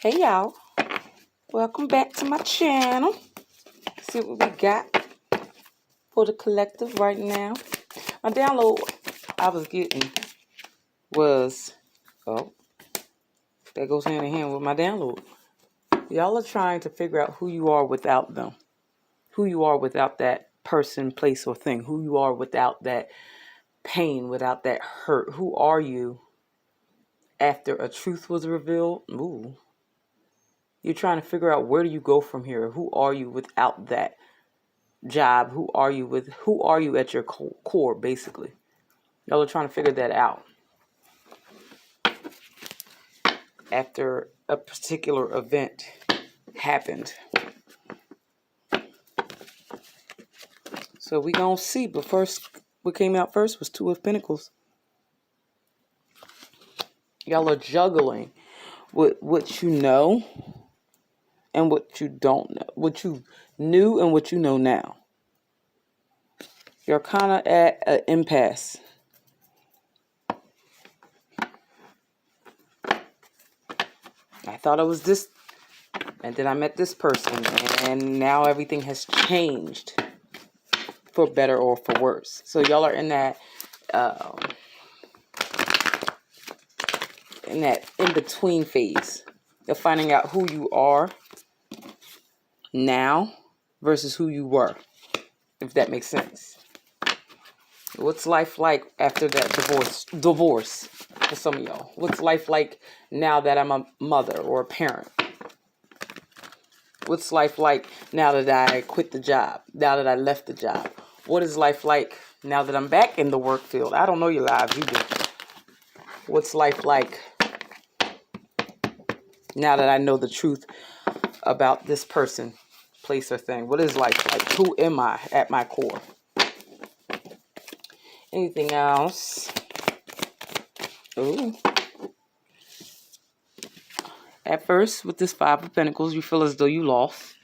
Hey y'all, welcome back to my channel. See what we got for the collective right now. My download I was getting was, that goes hand in hand with my download. Y'all are trying to figure out who you are without them. Who you are without that person, place, or thing. Who you are without that pain, without that hurt. Who are you after a truth was revealed? Ooh. You're trying to figure out where do you go from here. Who are you without that job? Who are you at your core, basically? Y'all are trying to figure that out after a particular event happened. So we gonna see, but first, what came out first was Two of Pentacles. Y'all are juggling with what you know and what you don't know, what you knew and what you know now. You're kind of at an impasse. I thought it was this, and then I met this person, and now everything has changed for better or for worse. So y'all are in that in-between phase of finding out who you are now versus who you were, if that makes sense. What's life like after that divorce for some of y'all? What's life like now that I'm a mother or a parent? What's life like now that I quit the job, now that I left the job? What is life like now that I'm back in the work field? I don't know your lives, you do. What's life like now that I know the truth about this person, place, or thing? What is life like? Who am I at my core? Anything else? Ooh. At first, with this Five of Pentacles, you feel as though you lost.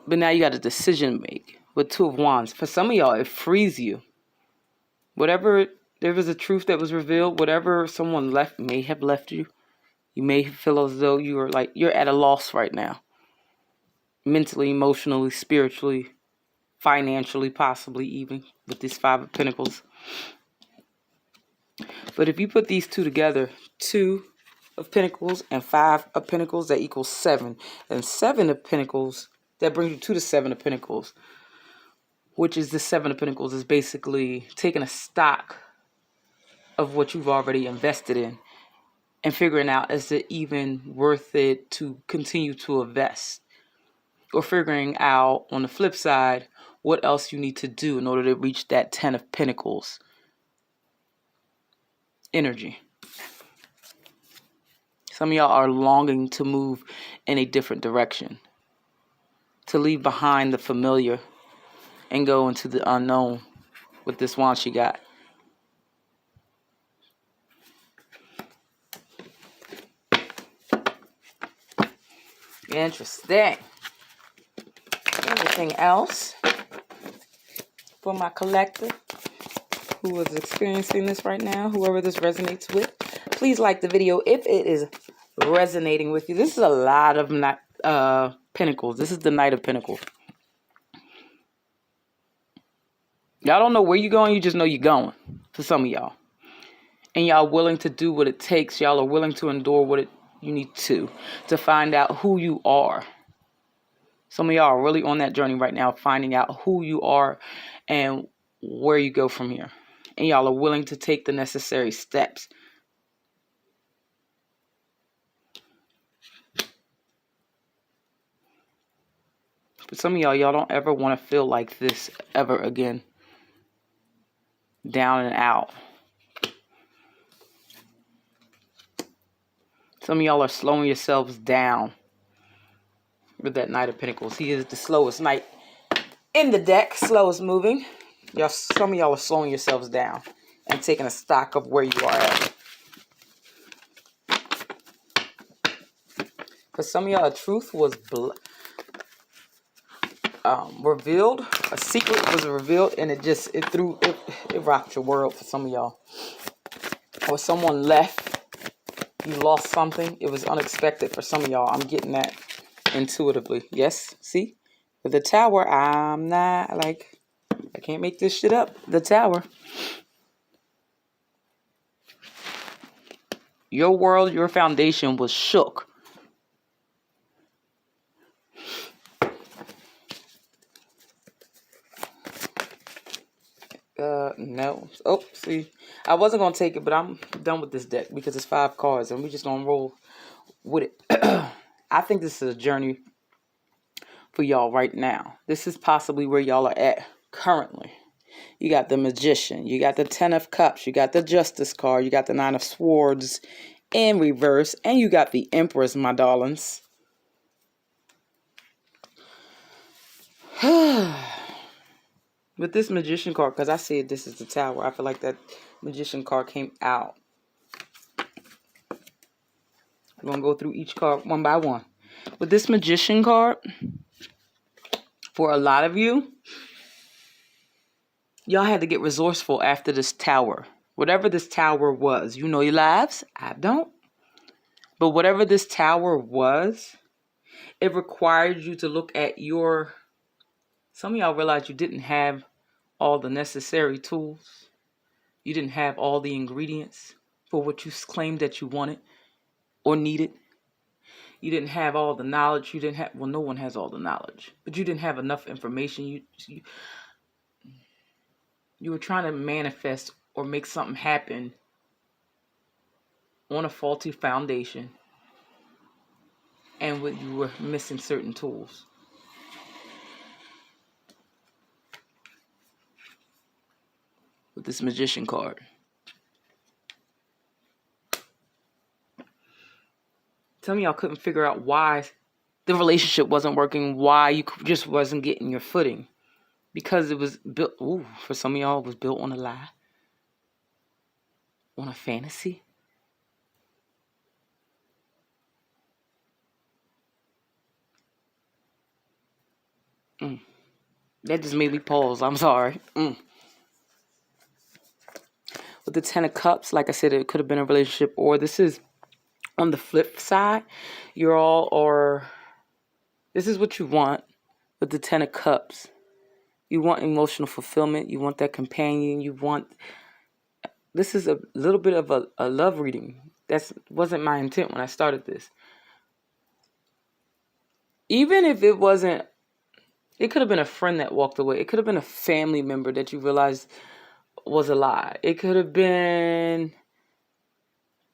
But now you got a decision to make with Two of Wands. For some of y'all, it frees you. Whatever, there was a truth that was revealed, whatever someone may have left you, you may feel as though you're at a loss right now. Mentally, emotionally, spiritually, financially, possibly even, with this Five of Pentacles. But if you put these two together, Two of Pentacles and Five of Pentacles, that equals 7. And Seven of Pentacles, that brings you to the Seven of Pentacles, which is the Seven of Pentacles, is basically taking a stock of what you've already invested in and figuring out, is it even worth it to continue to invest? Or figuring out, on the flip side, what else you need to do in order to reach that Ten of Pentacles energy. Some of y'all are longing to move in a different direction, to leave behind the familiar and go into the unknown with this wand she got. Interesting. Anything else for my collective who is experiencing this right now? Whoever this resonates with, please like the video if it is resonating with you. This is a lot of Pentacles. This is the Knight of Pentacles. Y'all don't know where you're going. You just know you're going. For some of y'all. And y'all willing to do what it takes. Y'all are willing to endure what you need to find out who you are. Some of y'all are really on that journey right now, finding out who you are and where you go from here. And y'all are willing to take the necessary steps. But some of y'all don't ever want to feel like this ever again. Down and out. Some of y'all are slowing yourselves down with that Knight of Pentacles. He is the slowest knight in the deck, slowest moving. Some of y'all are slowing yourselves down and taking a stock of where you are at. For some of y'all, a truth was revealed. A secret was revealed, and it rocked your world for some of y'all. Or someone left You lost something. It was unexpected for some of y'all. I'm getting that intuitively. Yes, see? With the Tower, I'm not like, I can't make this shit up. The Tower. Your world, your foundation was shook. No. Oh, see. I wasn't going to take it, but I'm done with this deck because it's 5 cards and we're just going to roll with it. I think this is a journey for y'all right now. This is possibly where y'all are at currently. You got the Magician. You got the 10 of Cups. You got the Justice card. You got the 9 of Swords in reverse. And you got the Empress, my darlings. With this Magician card, because I said this is the Tower, I feel like that Magician card came out. We're going to go through each card one by one. With this Magician card, for a lot of you, y'all had to get resourceful after this Tower. Whatever this Tower was, you know your lives? I don't. But whatever this Tower was, it required you to look at your... Some of y'all realized you didn't have all the necessary tools. You didn't have all the ingredients for what you claimed that you wanted or needed. You didn't have all the knowledge. You didn't have... Well, no one has all the knowledge. But you didn't have enough information. You were trying to manifest or make something happen on a faulty foundation. And you were missing certain tools. With this Magician card. Some of y'all couldn't figure out why the relationship wasn't working, why you just wasn't getting your footing. Because it was built, for some of y'all, it was built on a lie. On a fantasy. That just made me pause. I'm sorry. With the 10 of Cups, like I said, it could have been a relationship. Or this is on the flip side. You're all, or this is what you want with the 10 of Cups. You want emotional fulfillment. You want that companion. You want... This is a little bit of a love reading. That wasn't my intent when I started this. Even if it wasn't... It could have been a friend that walked away. It could have been a family member that you realized was a lie. It could have been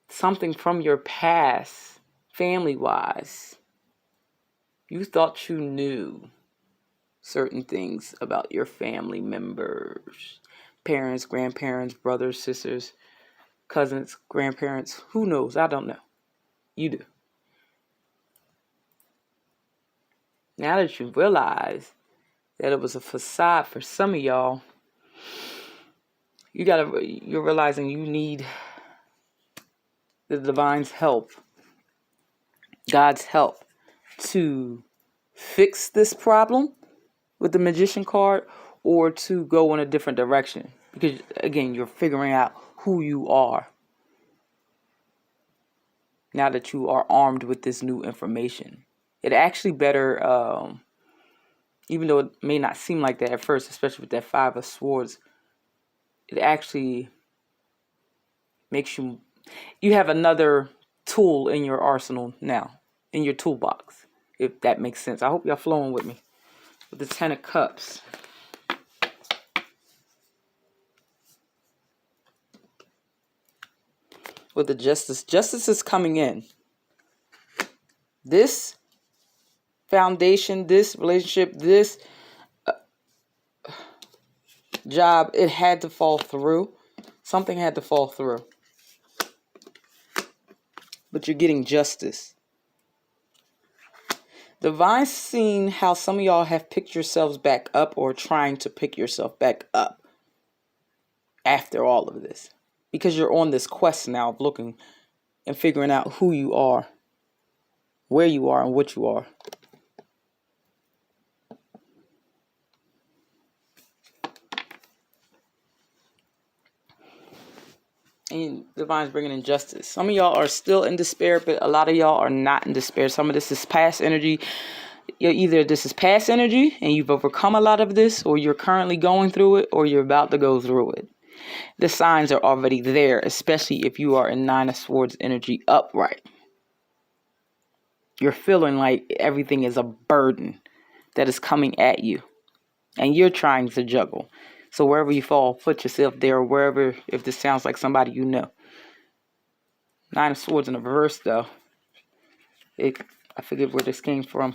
something from your past, family-wise. You thought you knew certain things about your family members. Parents, grandparents, brothers, sisters, cousins, grandparents. Who knows? I don't know. You do. Now that you realize that it was a facade for some of y'all, you're realizing you need the divine's help, God's help, to fix this problem with the Magician card, or to go in a different direction. Because, again, you're figuring out who you are now that you are armed with this new information. It actually better, even though it may not seem like that at first, especially with that 5 of Swords, it actually makes you have another tool in your arsenal now, in your toolbox, if that makes sense. I hope y'all flowing with me. With the 10 of Cups. With the Justice. Justice is coming in. This foundation, this relationship, this job, it had to fall through. Something had to fall through. But you're getting justice. Divine's seen how some of y'all have picked yourselves back up, or trying to pick yourself back up after all of this. Because you're on this quest now of looking and figuring out who you are, where you are, and what you are. And And Divine's bringing in justice. Some of y'all are still in despair, but a lot of y'all are not in despair. Some of this is past energy. Either this is past energy and you've overcome a lot of this, or you're currently going through it, or you're about to go through it. The signs are already there, especially if you are in Nine of Swords energy upright. You're feeling like everything is a burden that is coming at you, and you're trying to juggle. So wherever you fall, put yourself there, wherever, if this sounds like somebody you know. Nine of Swords in the reverse, though. I forget where this came from.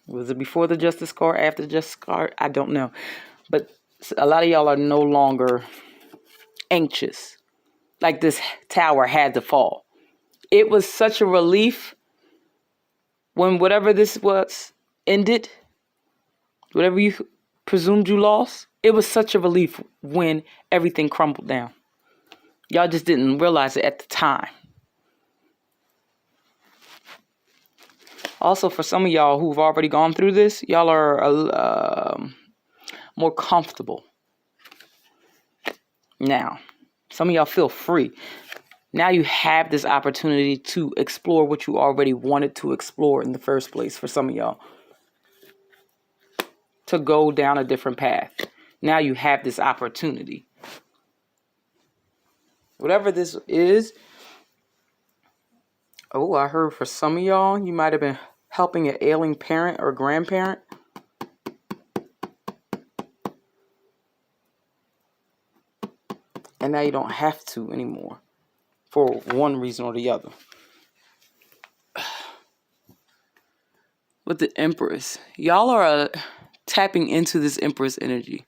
Was it before the Justice card, after the Justice card? I don't know. But a lot of y'all are no longer anxious. Like this tower had to fall. It was such a relief when whatever this was ended, whatever you presumed you lost, it was such a relief when everything crumbled down. Y'all just didn't realize it at the time. Also, for some of y'all who've already gone through this, y'all are more comfortable now. Some of y'all feel free. Now you have this opportunity to explore what you already wanted to explore in the first place for some of y'all. To go down a different path. Now you have this opportunity. Whatever this is. Oh, I heard for some of y'all, you might have been helping an ailing parent or grandparent. And now you don't have to anymore. For one reason or the other. With the Empress. Y'all are tapping into this Empress energy.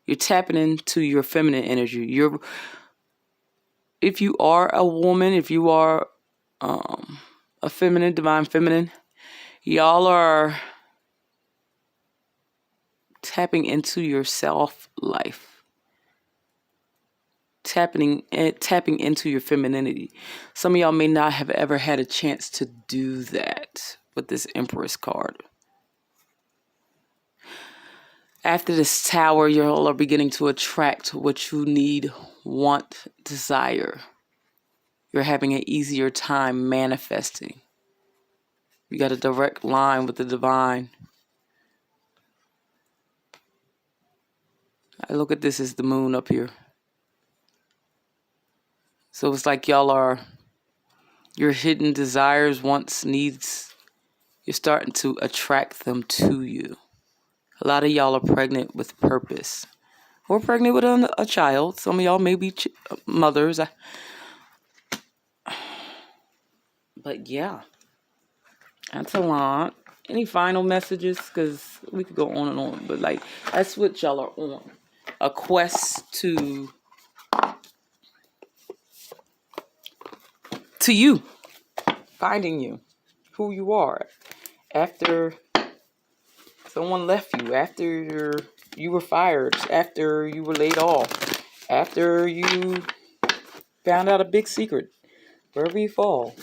You're tapping into your feminine energy. If you are a woman, if you are a feminine, divine feminine, y'all are tapping into your self life. Tapping into your femininity. Some of y'all may not have ever had a chance to do that with this Empress card. After this tower, y'all are beginning to attract what you need, want, desire. You're having an easier time manifesting. You got a direct line with the divine. I look at this as the moon up here. So it's like y'all are, your hidden desires, wants, needs, you're starting to attract them to you. A lot of y'all are pregnant with purpose. Or pregnant with a child. Some of y'all may be mothers. But yeah. That's a lot. Any final messages? Because we could go on and on. But like, that's what y'all are on. A quest to you. Finding you. Who you are. After someone left you. After you were fired. After you were laid off. After you found out a big secret. Wherever you fall.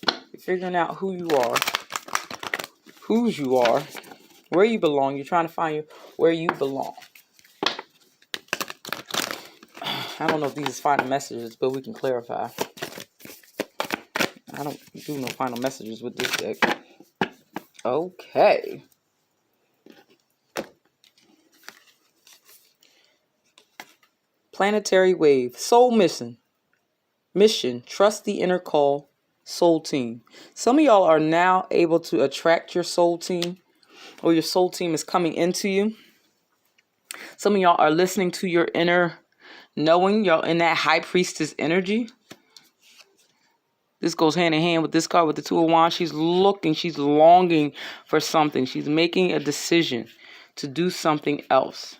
You're figuring out who you are. Whose you are. Where you belong. You're trying to find where you belong. I don't know if these is final messages, but we can clarify. I don't do no final messages with this deck. Okay. Planetary wave. Soul mission. Trust the inner call. Soul team. Some of y'all are now able to attract your soul team. Or your soul team is coming into you. Some of y'all are listening to your inner knowing. Y'all in that high priestess energy. This goes hand in hand with this card with the Two of Wands. She's looking, she's longing for something. She's making a decision to do something else.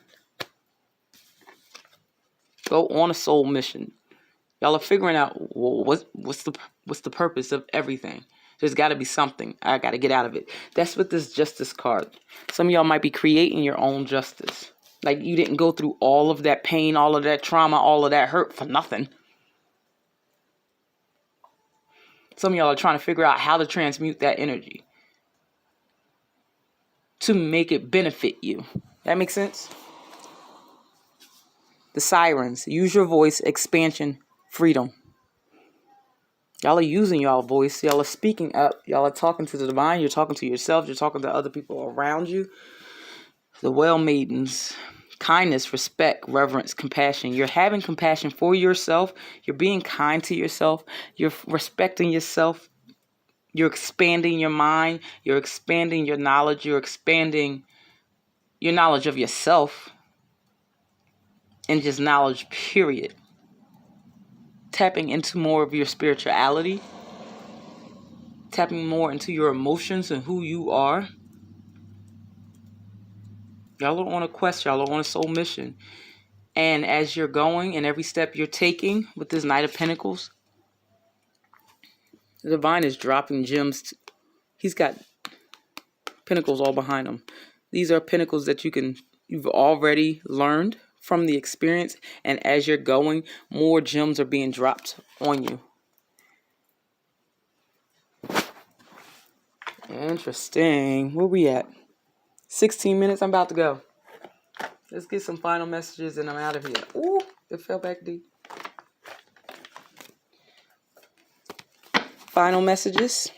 Go on a soul mission. Y'all are figuring out, well, what's the purpose of everything. There's got to be something. I got to get out of it. That's what this justice card. Some of y'all might be creating your own justice. Like you didn't go through all of that pain, all of that trauma, all of that hurt for nothing. Some of y'all are trying to figure out how to transmute that energy to make it benefit you. That makes sense? The sirens. Use your voice. Expansion. Freedom. Y'all are using y'all voice. Y'all are speaking up. Y'all are talking to the divine. You're talking to yourself. You're talking to other people around you. The well maidens. Kindness, respect, reverence, compassion. You're having compassion for yourself. You're being kind to yourself. You're respecting yourself. You're expanding your mind. You're expanding your knowledge. You're expanding your knowledge of yourself. And just knowledge, period. Tapping into more of your spirituality. Tapping more into your emotions and who you are. Y'all are on a quest. Y'all are on a soul mission. And as you're going and every step you're taking with this Knight of Pentacles, the divine is dropping gems. He's got pentacles all behind him. These are pentacles that you've already learned from the experience. And as you're going, more gems are being dropped on you. Interesting. Where we at? 16 minutes. I'm about to go. Let's get some final messages and I'm out of here. Ooh, it fell back deep. Final messages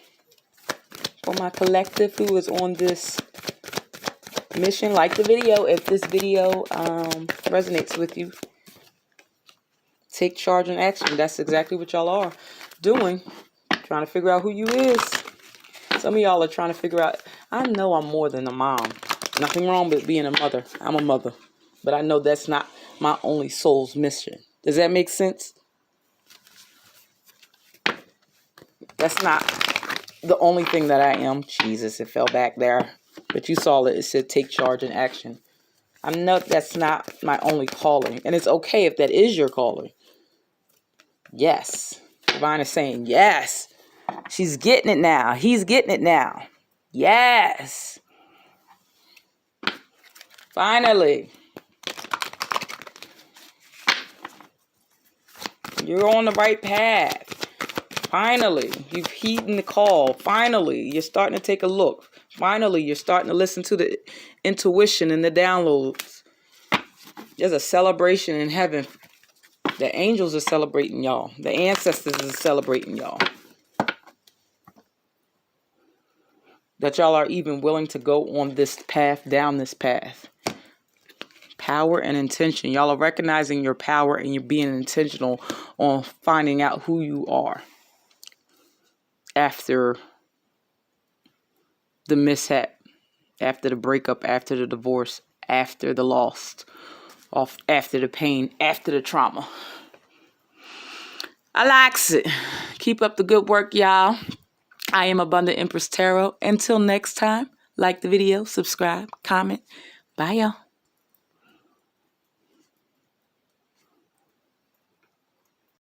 for my collective who is on this mission. Like the video if this video resonates with you. Take charge and action. That's exactly what y'all are doing. Trying to figure out who you is. Some of y'all are trying to figure out, I know I'm more than a mom. Nothing wrong with being a mother. I'm a mother. But I know that's not my only soul's mission. Does that make sense? That's not the only thing that I am. Jesus, it fell back there. But you saw it. It said take charge and action. I know that's not my only calling. And it's okay if that is your calling. Yes. Divine is saying yes. She's getting it now. He's getting it now. Yes. Finally. You're on the right path. Finally. You've heeded the call. Finally. You're starting to take a look. Finally. You're starting to listen to the intuition and the downloads. There's a celebration in heaven. The angels are celebrating y'all. The ancestors are celebrating y'all. That y'all are even willing to go on this path, down this path. Power and intention. Y'all are recognizing your power and you're being intentional on finding out who you are. After the mishap, after the breakup, after the divorce, after the loss, after the pain, after the trauma. I likes it. Keep up the good work, y'all. I am Abundant Empress Tarot. Until next time, like the video, subscribe, comment. Bye, y'all.